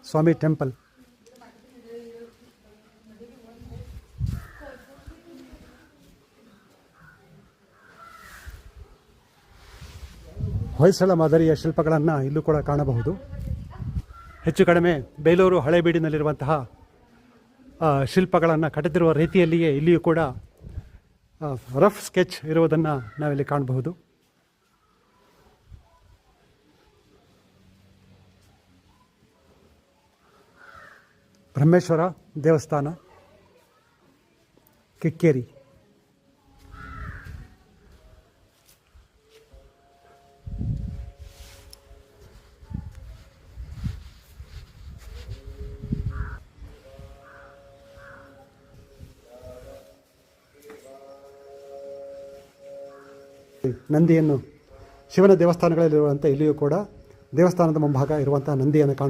ಸ್ವಾಮಿ temple. Hoysala ಮಾದರಿಯ ಶಿಲ್ಪಗಳನ್ನು ಇಲ್ಲೂ ಕೂಡ ಕಾಣಬಹುದು. ಹೆಚ್ಚು ಕಡಿಮೆ ಬೇಲೂರು ಹಳೇಬೀಡಿನಲ್ಲಿರುವಂತಹ ಶಿಲ್ಪಗಳನ್ನು ಕಟ್ಟಿದಿರುವ ರೀತಿಯಲ್ಲಿಯೇ ಇಲ್ಲಿಯೂ ಕೂಡ ರಫ್ ಸ್ಕೆಚ್ ಇರುವುದನ್ನು ನಾವಿಲ್ಲಿ ಕಾಣಬಹುದು. ಬ್ರಹ್ಮೇಶ್ವರ ದೇವಸ್ಥಾನ, ಕಿಕ್ಕೇರಿ. ನಂದಿಯನ್ನು ಶಿವನ ದೇವಸ್ಥಾನಗಳಲ್ಲಿರುವಂಥ ಇಲ್ಲಿಯೂ ಕೂಡ ದೇವಸ್ಥಾನದ ಮುಂಭಾಗ ಇರುವಂತಹ ನಂದಿಯನ್ನು ಕಾಣ